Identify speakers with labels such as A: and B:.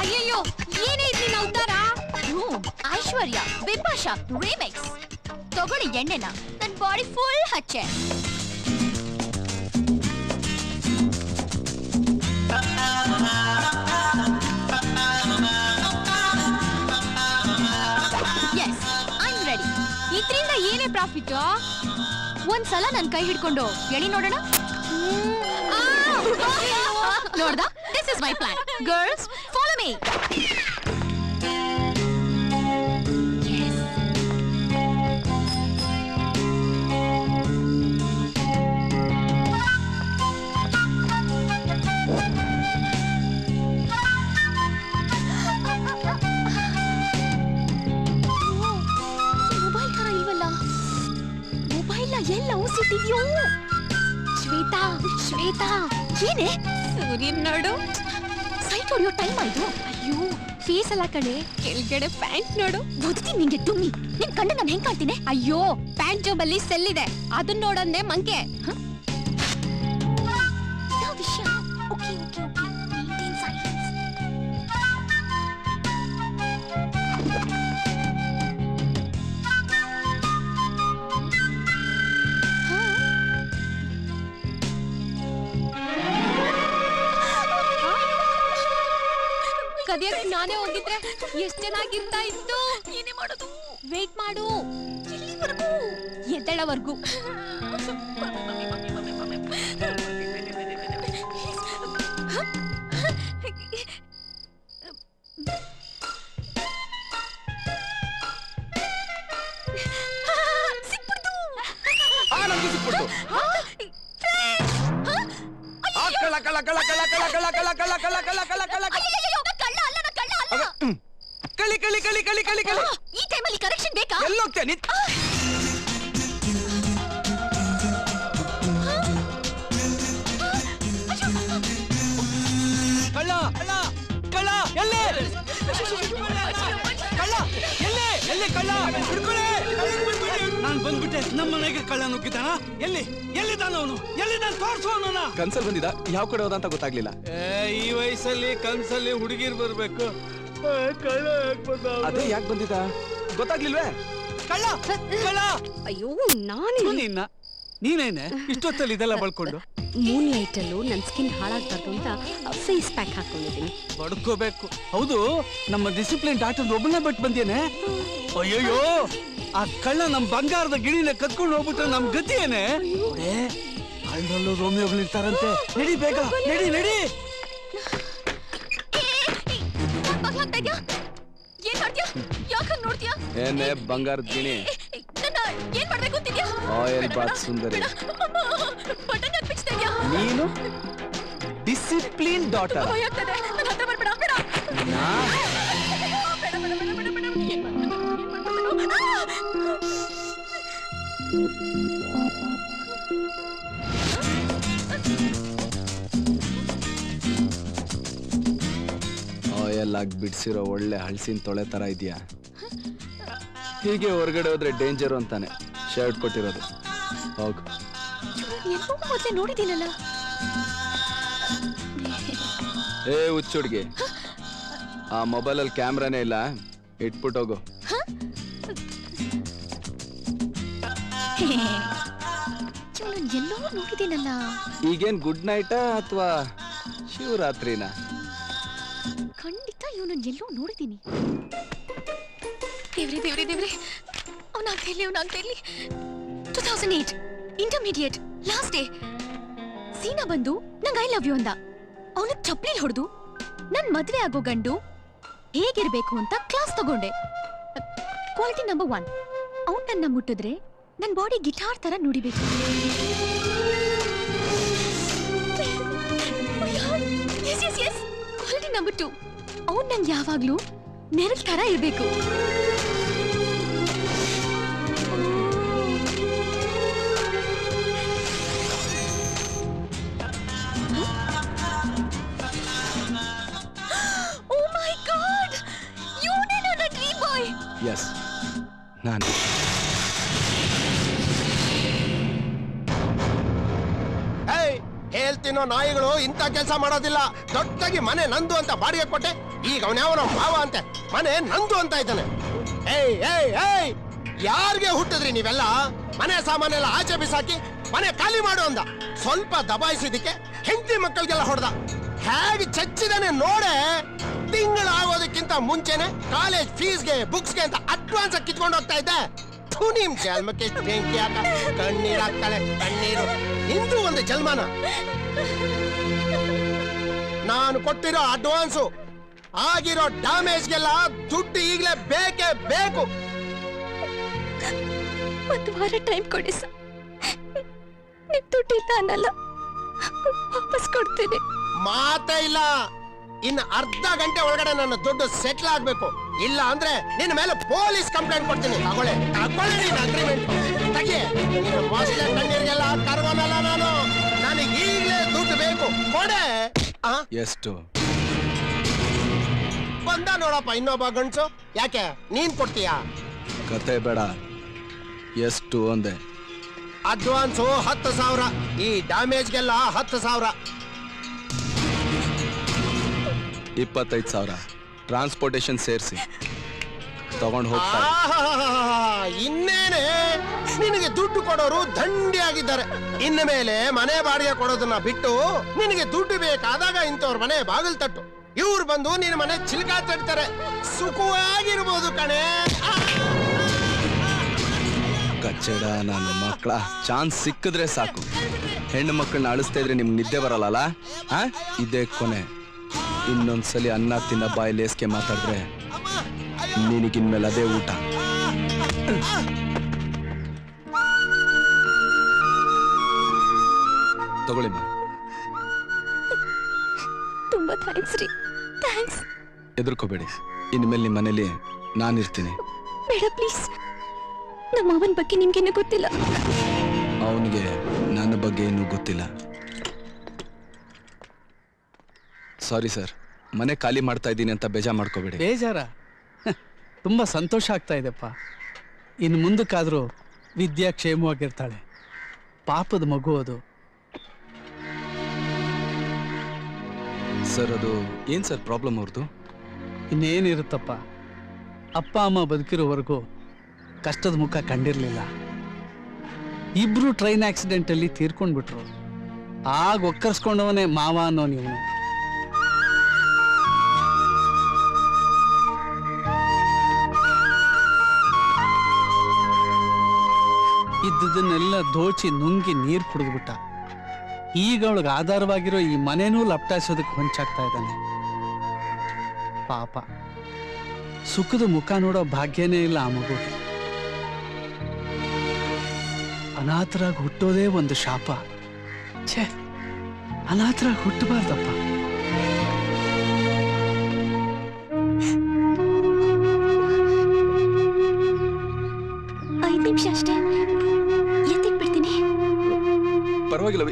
A: ಅಯ್ಯಯ್ಯೋ ಏನೇ ನಿನ್ನ ಅವತಾರ? ಐಶ್ವರ್ಯ ಬಿಪಾಶಾ ರಿಮಿಕ್ಸ್. ತಗೊಳ್ಳಿ ಎಣ್ಣೆನ, ನನ್ನ ಬಾಡಿ ಫುಲ್ ಹಚ್ಚೆ. Yes I am ready. ಇದರಿಂದ ಏನೇ ಪ್ರಾಫಿಟ್? ಒಂದ್ಸಲ ನನ್ನ ಕೈ ಹಿಡ್ಕೊಂಡು ಎಳಿ ನೋಡೋಣ. ನೋಡ್ದಾ? This is my plan. Girls follow me. ಎಲ್ಲ ಊಸಿಟ್ಟಿದ್ಯೋ? ಶ್ವೇತಾ ಶ್ವೇತಾ ಏನೇ? ಸೂರ್ಯನ್ ನೋಡು. ಸೈಟ್ ಹೊಡಿಯೋ ಟೈಮ್ ಆಯ್ತು. ಅಯ್ಯೋ ಫೇಸ್ ಅಲ್ಲ ಕಣೆ, ಕೆಳಗಡೆ ಪ್ಯಾಂಟ್ ನೋಡು. ಓದ್ತೀನಿ ನಿಂಗೆ ಡುಮ್ಮಿ. ನಿನ್ ಕಂಡು ನಾನು ಹೆಂಗ್ ಕಾಣ್ತೀನಿ? ಅಯ್ಯೋ ಪ್ಯಾಂಟ್ ಜೋಬಲ್ಲಿ ಸೆಲ್ ಇದೆ, ಅದನ್ನ ನೋಡಂದೆ ಮಂಕೆ. ವಿಷಯ okay okay okay maintain silence. ಕದಿಯಕ್ಕೆ ನಾನೇ ಹೋಗಿದ್ರೆ ಎಷ್ಟು ಚೆನ್ನಾಗಿರ್ತಾ ಇತ್ತು. ಏನೇ ಮಾಡೋದು? ವೇಟ್ ಮಾಡು. ಎಲ್ಲಿವರೆಗೂ? ಎದ್ದೇಳವರೆಗೂ. ಸಿಕ್ಬಿಡ್ತು.
B: ನಮ್ಗೆ ಸಿಕ್ಬಿಡ್ತು. ಕಳ್ಳ ಕಳ್ಳ ಕಳ್ಳ ಕಳ್ಳ ಕಳ್ಳ ಕಳ್ಳ ಕಳ್ಳ ಕಳ್ಳ ಕಳ್ಳ ಕಳ್ಳ ಕಳ್ಳ ಕಳ್ಳ ಕಳಿ ಕಳಿ ಕಳಿ ಕಳಿ ಕಳಿ ಕಳಿ.
A: ಈ ಟೈಮಲ್ಲಿ ಕರೆಕ್ಷನ್ ಬೇಕಾ?
B: ಎಲ್ಲೋಗ್ತೀಯ ನೀನ್? ಕಳ್ಳ ಕಳ್ಳ ಕಳ್ಳ ಎಲ್ಲೇ? ಕಳ್ಳ ಎಲ್ಲೇ? ಎಲ್ಲಿ ಕಳ್ಳ? ಹಿಡ್ಕೊಳ್ಳಿ.
C: ನಾನು ಬಂದ್ಬಿಟ್ಟೆ. ನಮ್ಮ ಮನೆಗೆ ಕಳ್ಳ ನುಗ್ಗಿದ್ದಾನ? ಎಲ್ಲಿದ್ದಾನ ಅವನು? ಎಲ್ಲಿದ್ದಾನ? ತೋರ್ಸು ಅವನನ್ನ.
B: ಕನ್ಸಲ್ ಬಂದಿದ್ದ, ಯಾವ ಕಡೆ ಹೋದ ಅಂತ ಗೊತ್ತಾಗ್ಲಿಲ್ಲ.
C: ಈ ವಯಸ್ಸಲ್ಲಿ ಕನ್ಸಲ್ಲಿ ಹುಡುಗಿರ್ ಬರ್ಬೇಕು. ಕಳ್ಳ
B: ಅದೇ ಯಾಕೆ ಬಂದಿದ್ದ ಗೊತ್ತಾಗ್ಲಿಲ್ವೇ?
C: ಕಳ್ಳ ಕಳ್ಳ.
A: ಅಯ್ಯೋ ನಾನೇ.
C: ನೀನೇನೆ ಇಷ್ಟೊತ್ತಲ್ಲಿ ಇದೆಲ್ಲ ಬಳ್ಕೊಂಡು?
A: ಮೂನ್ ಲೈಟ್ ಅಲ್ಲೂ ನನ್ನ ಸ್ಕಿನ್ ಹಾಳಾಗ್ಬಾರ್ದು ಅಂತ ಫೇಸ್ ಪ್ಯಾಕ್ ಹಾಕೊಂಡಿದ್ದೀನಿ.
C: ಬಡ್ಕೋಬೇಕು. ಹೌದು, ನಮ್ಮ ಡಿಸಿಪ್ಲಿನ್ ಡಾಕ್ಟರ್ ಒಬ್ಬನೇ ಬಿಟ್ಟು ಬಂದೇನೆ. ಅಯ್ಯಯ್ಯೋ, ಆ ಕಳ್ಳ ನಮ್ ಬಂಗಾರದ ಗಿಣಿನ ಕತ್ಕೊಂಡು ಹೋಗ್ಬಿಟ್ರೆ ನಮ್ ಗತಿ ಏನೇ? ಕಳ್ಳರಲ್ಲೂ ರೋಮಿಯೋಗಳಿರ್ತಾರಂತೆ. ನಡಿ ಬೇಗ, ನಡಿ ನಡಿ.
B: ಏನೇ ಬಂಗಾರದ ಗಿಣಿ?
A: ಏನ್ ಮಾಡ್ಬೇಕು ಅಂತಿದ್ಯಾ?
B: ಆಯಿಲ್ ಬಾತ್ ಸುಂದರಿ. ನೀನು ಡಿಸಿಪ್ಲಿನ್ ಡಾಟರ್. ಆಯಿಲ್ ಆಗಿ ಬಿಡಿಸಿರೋ ಒಳ್ಳೆ ಹಳಸಿನ ತೊಳೆ ತರ ಇದೆಯಾ? ಹೀಗೆ ಹೊರಗಡೆ ಹೋದ್ರೆ ಡೇಂಜರು ಅಂತಾನೆ ಶರ್ಟ್ ಕೊಟ್ಟಿರೋದು. ಹೋಗು.
A: ಎಲ್ಲೋ ಮೊದಲೇ ನೋಡಿದ್ದೀನಲ್ಲ.
B: ಏ ಹುಚ್ಚ ಹುಡ್ಗಿ, ಆ ಮೊಬೈಲಲ್ಲಿ ಕ್ಯಾಮ್ರಾನೇ ಇಲ್ಲ, ಇಟ್ಬಿಟ್ಟು ಹೋಗು.
A: ಎಲ್ಲೋ ನೋಡಿದ್ದೀನಲ್ಲ.
B: ಈಗೇನ್ ಗುಡ್ ನೈಟಾ ಅಥವಾ ಶಿವರಾತ್ರಿನ?
A: ಖಂಡಿತ ಇವನನ್ನ ಎಲ್ಲೋ ನೋಡಿದ್ದೀನಿ. ದೇವ್ರಿ ದೇವ್ರಿ ದೇವ್ರಿ, ಅವನಾಗ್ತಾ ಇರ್ಲಿ. 2008 ಇಂಟರ್ಮೀಡಿಯೇಟ್ ಲಾಸ್ಟ್ ಡೇ. ಸೀನಾ ಬಂದು ನಂಗೆ ಐ ಲವ್ ಯು ಅಂದ. ಅವನು ಚಪ್ಲಿಲ್ ಹೊಡೆದು ನನ್ ಮದ್ವೆ ಆಗೋ ಗಂಡು ಹೇಗಿರ್ಬೇಕು ಅಂತ ಕ್ಲಾಸ್ ತಗೊಂಡೆ. Quality number 1. ಅವ್ನು ನನ್ನ ಮುಟ್ಟಿದ್ರೆ ನನ್ ಬಾಡಿ ಗಿಟಾರ್ ತರ ನುಡಿಬೇಕು. Quality number 2. ಅವ್ನು ನಂಗೆ ಯಾವಾಗ್ಲೂ ನೆರಳು ತರ ಇರ್ಬೇಕು.
B: Yes, ನಾನು.
D: ಹೇಳ್ತೀನಿ ತಿನ್ನೋ ನಾಯಿಗಳು ಇಂಥ ಕೆಲಸ ಮಾಡೋದಿಲ್ಲ. ದೊಡ್ಡದಾಗಿ ಮನೆ ನಂದು ಅಂತ ಬಾಡಿಗೆ ಕೊಟ್ಟೆ, ಈಗ ಅವನ್ಯಾವನೋ ಮಾವ ಅಂತೆ ಮನೆ ನಂದು ಅಂತ ಇದ್ದಾನೆ. ಏಯ್ ಏಯ್ ಏಯ್, ಯಾರಿಗೆ ಹುಟ್ಟಿದ್ರಿ ನೀವೆಲ್ಲ? ಮನೆ ಸಾಮಾನೆಲ್ಲ ಆಚೆ ಬಿಸಾಕಿ ಮನೆ ಖಾಲಿ ಮಾಡು ಅಂದ. ಸ್ವಲ್ಪ ದಬಾಯಿಸಿದಕ್ಕೆ ಹೆಂಡತಿ ಮಕ್ಕಳಿಗೆಲ್ಲ ಹೊಡೆದ. ಹೇಗೆ ಚಚ್ಚಿದಾನೆ ನೋಡೆ. ತಿಂಗಳಾಗೋದಕ್ಕಿಂತ ಮುಂಚೆನೆ ಕಾಲೇಜ್ ಫೀಸ್ಗೆ ಬುಕ್ಸ್ಗೆ ಅಂತ ಅಡ್ವಾನ್ಸ್ ಕಿತ್ಕೊಂಡು ಹೋಗ್ತಾ ಇದ್ದೆ. ನಿಮ್ ಜನ್ಮಕ್ಕೆ ಬೆಂಕಿ ಹಾಕ, ಕಣ್ಣೀರ್ ಹಾಕ್ತಾಳೆ ಕಣ್ಣೀರು. ಇಂದು ಒಂದು ಜನ್ಮನ. ನಾನು ಕೊಟ್ಟಿರೋ ಅಡ್ವಾನ್ಸು ಆಗಿರೋ ಡ್ಯಾಮೇಜ್ಗೆಲ್ಲ ದುಡ್ಡು ಈಗಲೇ ಬೇಕೇ ಬೇಕು.
A: ಒಂದು ವಾರ ಟೈಮ್ ಕೊಡಿ ಸರ್, ನಿಮ್ ದುಡ್ಡು ಇಲ್ಲ ಅನ್ನಲ್ಲ, ವಾಪಸ್ ಕೊಡ್ತೀನಿ.
D: ಮಾತೇ ಇಲ್ಲ. ಇನ್ನು ಅರ್ಧ ಗಂಟೆ ಒಳಗಡೆ ನನ್ನ ದುಡ್ಡು ಸೆಟ್ಲ್ ಆಗ್ಬೇಕು. ಇಲ್ಲ ಅಂದ್ರೆ ನಿನ್ನ ಮೇಲೆ ಪೊಲೀಸ್ ಕಂಪ್ಲೇಂಟ್ ಕೊಡ್ತೀನಿ. ತಗೊಳ್ಳೆ ನೀನ್ ಅಗ್ರಿಮೆಂಟ್ ತಗಿ. ಮೋಸ್ಟ್ಲಿ ಕಣ್ಣೀರಿಗೆಲ್ಲ ಕರ್ವನಲ್ಲ ನಾನು. ನನಗೆ ಈಗಲೇ ದುಡ್ಡು ಬೇಕು, ಕೊಡೆ.
B: ಎಷ್ಟು?
D: ಬಂದ ನೋಡಪ್ಪ ಇನ್ನೊಬ್ಬ ಗಂಡ್ಸು. ಯಾಕೆ ನೀನ್ ಕೊಡ್ತೀಯಾ?
B: ಕತೆ ಬೇಡ, ಎಷ್ಟು ಅಂದೆ?
D: ಅಡ್ವಾನ್ಸು 10,000, ಈ ಡ್ಯಾಮೇಜ್ಗೆಲ್ಲ 10,000.
B: 25,000 ಟ್ರಾನ್ಸ್ಪೋರ್ಟೇಷನ್ ಸೇರಿಸಿ ತಗೊಂಡು ಹೋಗ್ತಾ.
D: ಇನ್ನೇನೆ, ನಿನಗೆ ದುಡ್ಡು ಕೊಡೋರು ದಂಡಿ ಆಗಿದ್ದಾರೆ. ಇನ್ನು ಮೇಲೆ ಮನೆ ಬಾಡಿಗೆ ಕೊಡೋದನ್ನ ಬಿಟ್ಟು ನಿನಗೆ ದುಡ್ಡು ಬೇಕಾದಾಗ ಇಂಥವ್ರ ಮನೆ ಬಾಗಿಲು ತಟ್ಟು. ಇವ್ರು ಬಂದು ನಿನ್ನ ಮನೆ ಚಿಲ್ಕಾ ತಟ್ತಾರೆ. ಸುಖವಾಗಿರ್ಬೋದು ಕಣೆ.
B: ಕಚ್ಚಡ ನನ್ನ ಮಕ್ಕಳ, ಚಾನ್ಸ್ ಸಿಕ್ಕಿದ್ರೆ ಸಾಕು. ಹೆಣ್ಣು ಮಕ್ಕಳನ್ನ ಅಳಿಸ್ತಾ ಇದ್ರೆ ನಿಮ್ಗೆ ನಿದ್ದೆ ಬರಲ್ಲ. ಇದೇ ಕೊನೆ. ಇನ್ನೊಂದ್ಸಲಿ ಅನ್ನ ತಿನ್ನ ಬಾಯಿ ಲೇಸ್ಗೆ ಮಾತಾಡಿದ್ರೆ ನಿನಗಿನ್ಮೇಲೆ ಅದೇ ಊಟ. ತಗೊಳ್ಳಿಮ್ಮ.
A: ತುಂಬಾ ಥ್ಯಾಂಕ್ಸ್ ರೀ, ಥ್ಯಾಂಕ್ಸ್.
B: ಹೆದರ್ಕೋಬೇಡಿ, ಇನ್ಮೇಲೆ ನಿಮ್ಮ ಮನೇಲಿ ನಾನಿರ್ತೀನಿ.
A: ಬೇಡ ಪ್ಲೀಸ್, ನಮ್ಮ ಅವನ ಬಗ್ಗೆ ನಿಮ್ಗೇನು ಗೊತ್ತಿಲ್ಲ.
B: ಅವನಿಗೆ ನನ್ನ ಬಗ್ಗೆ ಏನೂ ಗೊತ್ತಿಲ್ಲ. ಸಾರಿ ಸರ್, ಮನೆ ಖಾಲಿ ಮಾಡ್ತಾ ಇದ್ದೀನಿ ಅಂತ ಬೇಜಾರು ಮಾಡ್ಕೋಬೇಡಿ.
C: ಬೇಜಾರ? ತುಂಬ ಸಂತೋಷ ಆಗ್ತಾ ಇದೆಪ್ಪ. ಇನ್ನು ಮುಂದಕ್ಕಾದರೂ ವಿದ್ಯಾ ಕ್ಷೇಮವಾಗಿರ್ತಾಳೆ. ಪಾಪದ ಮಗು ಅದು.
B: ಸರ್, ಅದು ಏನು ಸರ್ ಪ್ರಾಬ್ಲಮ್ ಅವ್ರದ್ದು?
C: ಇನ್ನೇನಿರುತ್ತಪ್ಪ, ಅಪ್ಪ ಅಮ್ಮ ಬದುಕಿರೋವರೆಗೂ ಕಷ್ಟದ ಮುಖ ಕಂಡಿರಲಿಲ್ಲ. ಇಬ್ರು ಟ್ರೈನ್ ಆಕ್ಸಿಡೆಂಟಲ್ಲಿ ತೀರ್ಕೊಂಡ್ಬಿಟ್ರು. ಆಗ ಒಕ್ಕರ್ಸ್ಕೊಂಡವನೇ ಮಾವ ಅನ್ನೋ ನೀವು. ಇದ್ದದನ್ನೆಲ್ಲ ದೋಚಿ ನುಂಗಿ ನೀರು ಕುಡಿದ್ಬಿಟ್ಟ. ಈಗ ಅವಳಿಗೆ ಆಧಾರವಾಗಿರೋ ಈ ಮನೆನೂ ಲಪ್ಟಾಯಿಸೋದಕ್ಕೆ ಹೊಂಚಾಗ್ತಾ ಇದ್ದಾನೆ. ಪಾಪ, ಸುಖದ ಮುಖ ನೋಡೋ ಭಾಗ್ಯನೇ ಇಲ್ಲ ಆ ಮಗುಗೆ. ಅನಾಥರಾಗಿ ಹುಟ್ಟೋದೇ ಒಂದು ಶಾಪ. ಛೇ, ಅನಾಥರಾಗಿ ಹುಟ್ಟಬಾರ್ದಪ್ಪ.
A: 5 ನಿಮಿಷ ಅಷ್ಟೇ, ಎತ್ತಿಕ್ ಬಿಡ್ತೀನಿ.
B: ಪರವಾಗಿಲ್ಲ